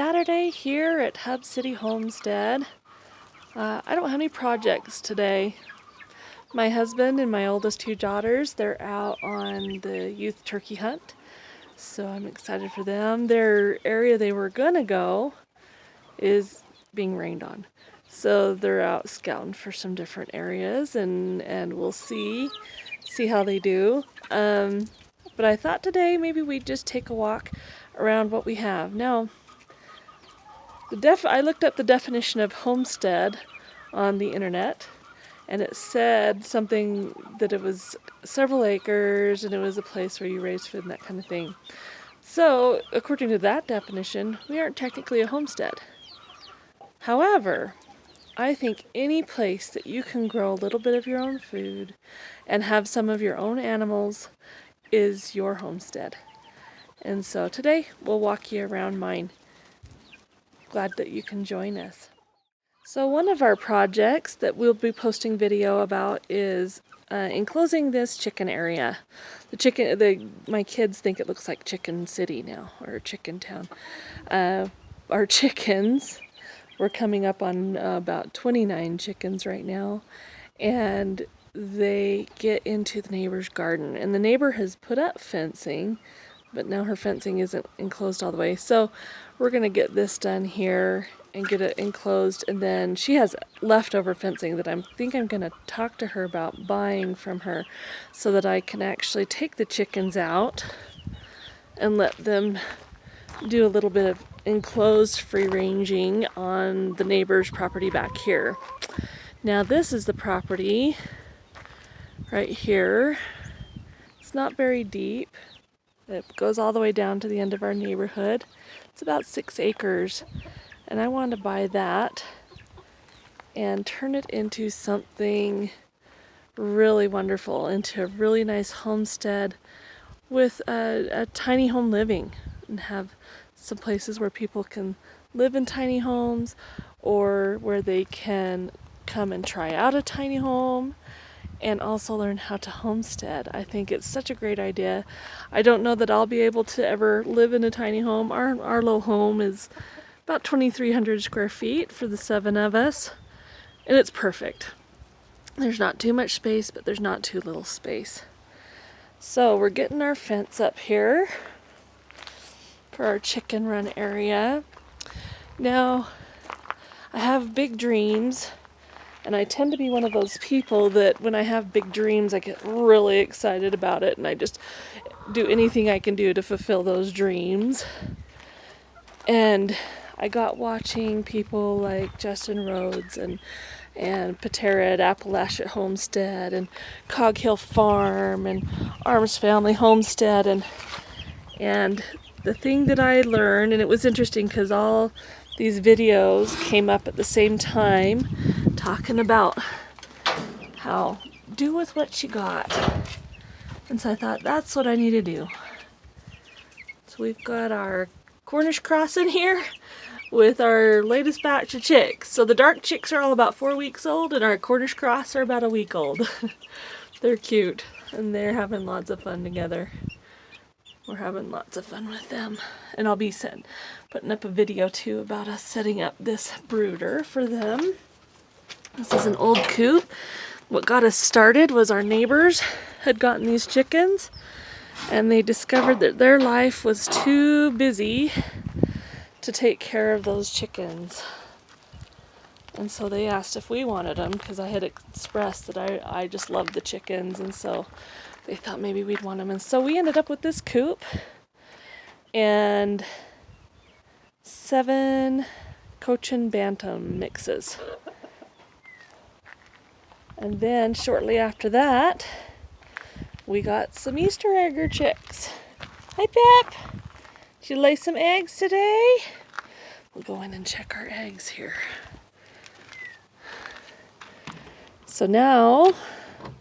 Saturday here at City Homestead. I don't have any projects today. My husband and my oldest two daughters, they're out on the youth turkey hunt, so I'm excited for them. Their area they were gonna go is being rained on, so they're out scouting for some different areas, and we'll see how they do. But I thought today maybe we'd just take a walk around what we have. Now, I looked up the definition of homestead on the internet, and it said something that it was several acres and it was a place where you raise food and that kind of thing. So, according to that definition, we aren't technically a homestead. However, I think any place that you can grow a little bit of your own food and have some of your own animals is your homestead. And so today we'll walk you around mine. Glad that you can join us. So one of our projects that we'll be posting video about is enclosing this chicken area. My kids think it looks like Chicken City now, or Chicken Town. Our chickens, we're coming up on about 29 chickens right now, and they get into the neighbor's garden, and the neighbor has put up fencing, but now her fencing isn't enclosed all the way. So we're gonna get this done here and get it enclosed, and then she has leftover fencing that I think I'm gonna talk to her about buying from her so that I can actually take the chickens out and let them do a little bit of enclosed free ranging on the neighbor's property back here. Now this is the property right here. It's not very deep. It goes all the way down to the end of our neighborhood. It's about 6 acres, and I want to buy that and turn it into something really wonderful, into a really nice homestead with a tiny home living, and have some places where people can live in tiny homes, or where they can come and try out a tiny home and also learn how to homestead. I think it's such a great idea. I don't know that I'll be able to ever live in a tiny home. Our little home is about 2,300 square feet for the 7 of us, and it's perfect. There's not too much space, but there's not too little space. So we're getting our fence up here for our chicken run area. Now, I have big dreams, and I tend to be one of those people that when I have big dreams, I get really excited about it, and I just do anything I can do to fulfill those dreams. And I got watching people like Justin Rhodes and Patera at Appalachia Homestead and Cog Hill Farm and Arms Family Homestead, and the thing that I learned, and it was interesting because all these videos came up at the same time talking about how do with what you got. And so I thought that's what I need to do. So we've got our Cornish cross in here with our latest batch of chicks. So the dark chicks are all about 4 weeks old, and our Cornish cross are about a week old. They're cute, and they're having lots of fun together. We're having lots of fun with them. And I'll be putting up a video too about us setting up this brooder for them. This is an old coop. What got us started was our neighbors had gotten these chickens, and they discovered that their life was too busy to take care of those chickens. And so they asked if we wanted them, because I had expressed that I just loved the chickens, and so they thought maybe we'd want them. And so we ended up with this coop and 7 Cochin Bantam mixes. And then shortly after that, we got some Easter egger chicks. Hi, Pep. Did you lay some eggs today? We'll go in and check our eggs here. So now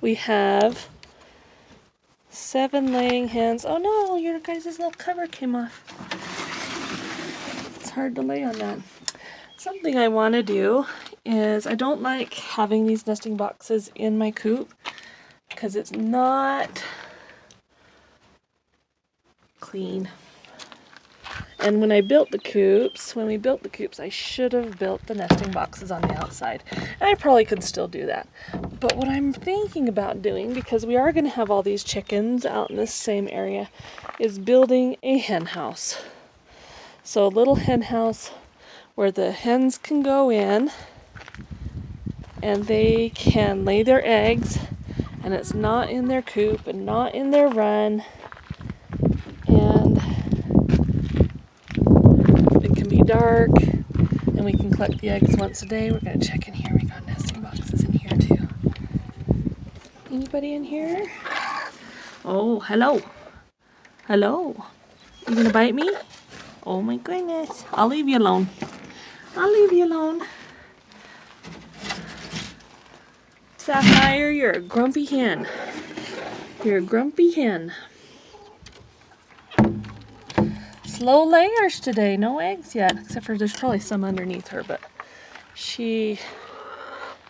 we have 7 laying hens. Oh no, your guys' little cover came off. It's hard to lay on that. Something I want to do is, I don't like having these nesting boxes in my coop because it's not clean. And when we built the coops, I should have built the nesting boxes on the outside. And I probably could still do that. But what I'm thinking about doing, because we are going to have all these chickens out in this same area, is building a hen house. So a little hen house where the hens can go in and they can lay their eggs, and it's not in their coop and not in their run, and it can be dark, and we can collect the eggs once a day. We're going to check in here. We got nesting boxes in here too. Anybody in here? Oh, hello. Hello. You gonna bite me? Oh my goodness. I'll leave you alone. I'll leave you alone. Sapphire, you're a grumpy hen. You're a grumpy hen. Slow layers today. No eggs yet, except for there's probably some underneath her, but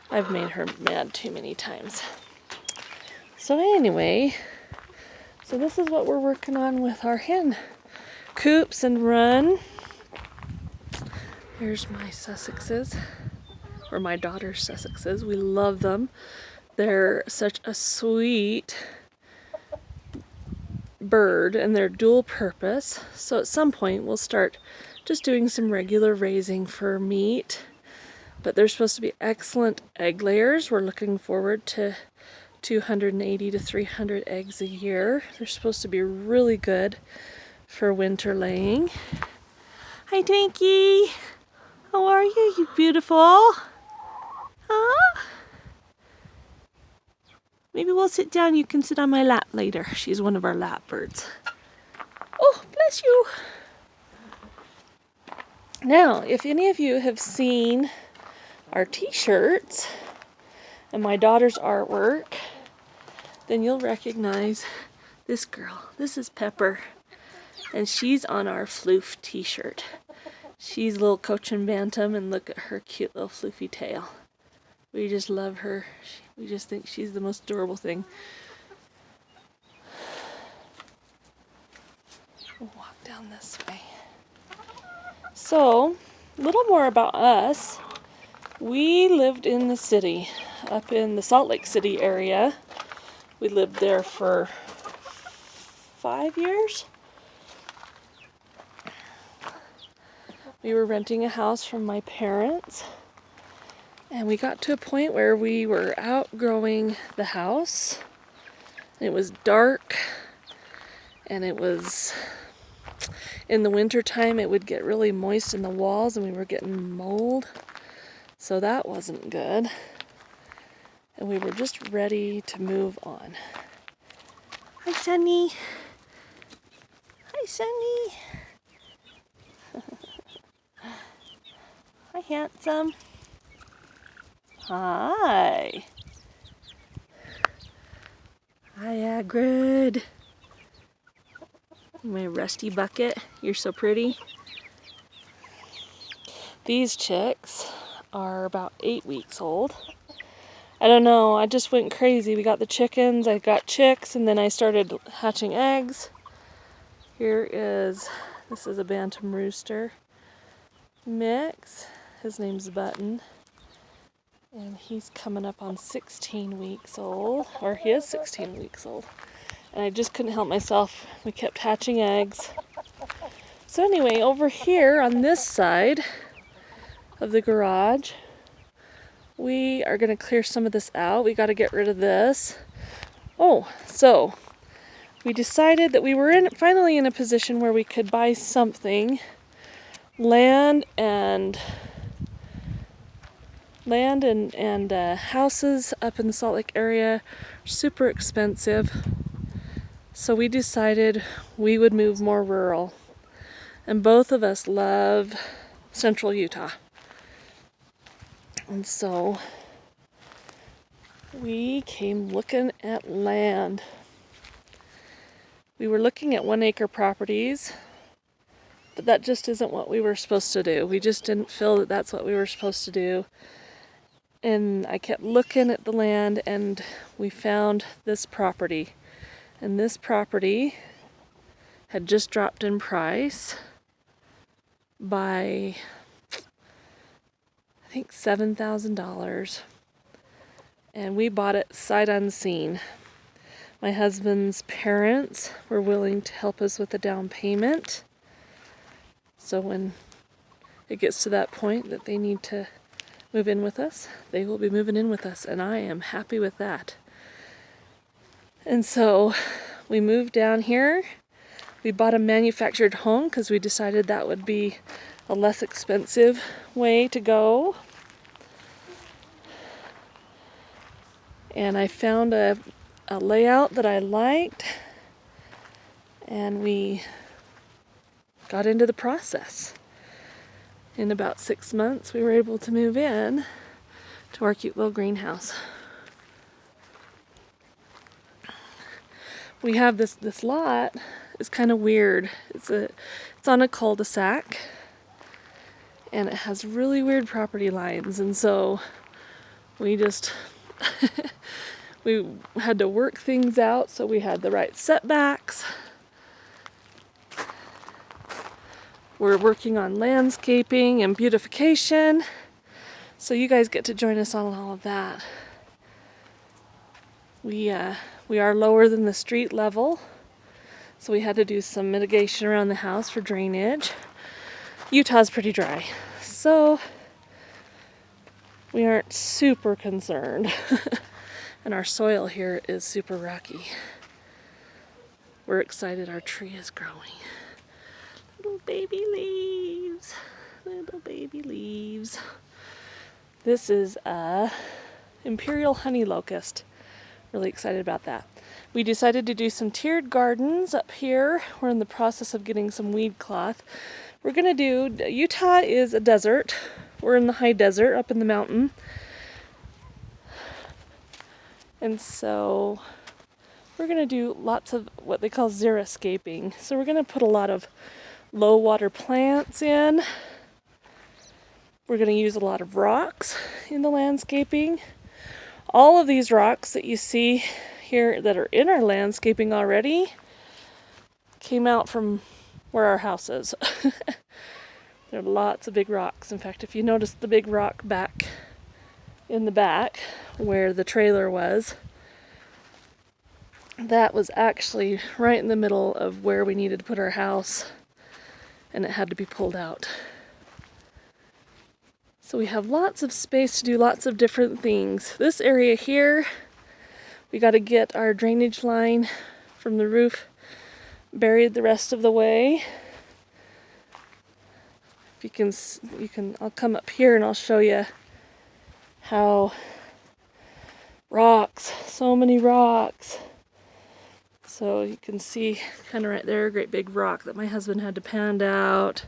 I've made her mad too many times. So anyway, so this is what we're working on with our hen coops and run. Here's my Sussexes, or my daughter's Sussexes. We love them. They're such a sweet bird, and they're dual purpose. So at some point we'll start just doing some regular raising for meat. But they're supposed to be excellent egg layers. We're looking forward to 280 to 300 eggs a year. They're supposed to be really good for winter laying. Hi, Twinkie. How are you, you beautiful? Huh? Maybe we'll sit down. You can sit on my lap later. She's one of our lap birds. Oh, bless you. Now, if any of you have seen our t-shirts and my daughter's artwork, then you'll recognize this girl. This is Pepper, and she's on our Floof t-shirt. She's a little Cochin Bantam, and look at her cute little floofy tail. We just love her. We just think she's the most adorable thing. We'll walk down this way. So, a little more about us. We lived in the city, up in the Salt Lake City area. We lived there for 5 years. We were renting a house from my parents, and we got to a point where we were outgrowing the house. It was dark, and it was in the winter time it would get really moist in the walls, and we were getting mold. So that wasn't good. And we were just ready to move on. Hi, Sunny. Hi, Sunny. Hi, handsome. Hi. Hi, Agrid. My rusty bucket. You're so pretty. These chicks are about 8 weeks old. I don't know, I just went crazy. We got the chickens, I got chicks, and then I started hatching eggs. This is a bantam rooster mix. His name's Button. And he's coming up on 16 weeks old, or he is 16 weeks old. And I just couldn't help myself. We kept hatching eggs. So anyway, over here on this side of the garage, we are going to clear some of this out. We got to get rid of this. Oh, so we decided that we were finally in a position where we could buy something. Land and houses up in the Salt Lake area are super expensive. So we decided we would move more rural. And both of us love central Utah. And so we came looking at land. We were looking at 1 acre properties, but that just isn't what we were supposed to do. We just didn't feel that that's what we were supposed to do. And I kept looking at the land, and we found this property. And this property had just dropped in price. by, I think, $7,000. And we bought it sight unseen. My husband's parents were willing to help us with the down payment. So when it gets to that point that they need to move in with us, they will be moving in with us, and I am happy with that. And so we moved down here. We bought a manufactured home because we decided that would be a less expensive way to go. And I found a layout that I liked, and we got into the process. In about 6 months, we were able to move in to our cute little greenhouse. We have this lot. It's kind of weird. It's on a cul-de-sac, and it has really weird property lines, and so we just we had to work things out so we had the right setbacks. We're working on landscaping and beautification, so you guys get to join us on all of that. We are lower than the street level, so we had to do some mitigation around the house for drainage. Utah's pretty dry, so we aren't super concerned. And our soil here is super rocky. We're excited our tree is growing. Little baby leaves. Little baby leaves. This is a imperial honey locust. Really excited about that. We decided to do some tiered gardens up here. We're in the process of getting some weed cloth. We're gonna do, Utah is a desert. We're in the high desert up in the mountain. And so we're going to do lots of what they call xeriscaping. So we're going to put a lot of low water plants in. We're going to use a lot of rocks in the landscaping. All of these rocks that you see here that are in our landscaping already came out from where our house is. There are lots of big rocks. In fact, if you notice the big rock back in the back where the trailer was, that was actually right in the middle of where we needed to put our house, and it had to be pulled out. So we have lots of space to do lots of different things. This area here, we got to get our drainage line from the roof buried the rest of the way. If you can, I'll come up here and I'll show you how rocks, so many rocks. So you can see kind of right there, a great big rock that my husband had to pound out.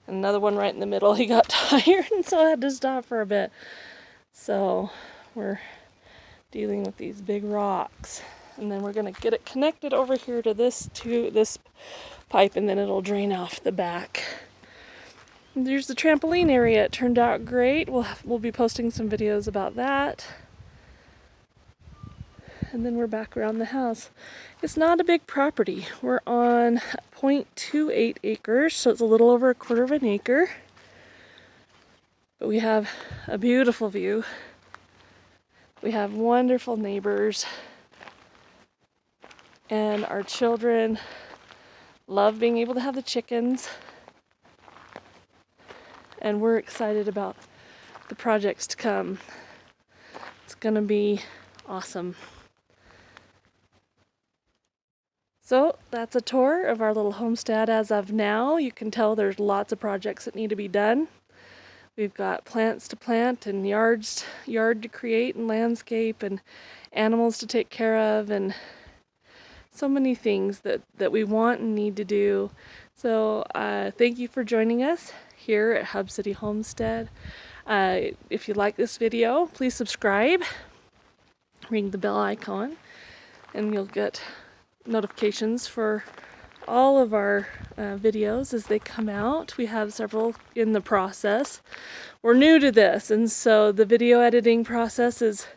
Another one right in the middle. He got tired and so I had to stop for a bit. So we're dealing with these big rocks. And then we're gonna get it connected over here to this pipe, and then it'll drain off the back. There's the trampoline area. It turned out great. We'll be posting some videos about that. And then we're back around the house. It's not a big property. We're on 0.28 acres, so it's a little over 1/4 of an acre. But we have a beautiful view. We have wonderful neighbors. And our children love being able to have the chickens. And we're excited about the projects to come. It's gonna be awesome. So that's a tour of our little homestead as of now. You can tell there's lots of projects that need to be done. We've got plants to plant and yard to create and landscape and animals to take care of and so many things that we want and need to do. So thank you for joining us here at Hub City Homestead. If you like this video, please subscribe, ring the bell icon, and you'll get notifications for all of our videos as they come out. We have several in the process. We're new to this, and so the video editing process is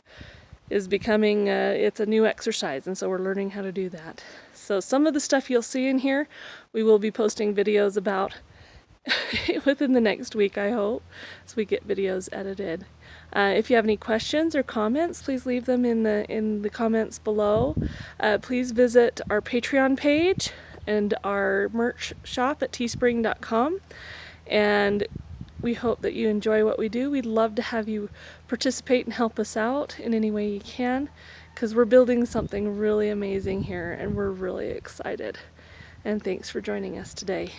becoming, it's a new exercise, and so we're learning how to do that. So some of the stuff you'll see in here, we will be posting videos about within the next week, I hope, so we get videos edited. If you have any questions or comments, please leave them in the comments below. Please visit our Patreon page and our merch shop at teespring.com, and we hope that you enjoy what we do. We'd love to have you participate and help us out in any way you can, because we're building something really amazing here and we're really excited. And thanks for joining us today.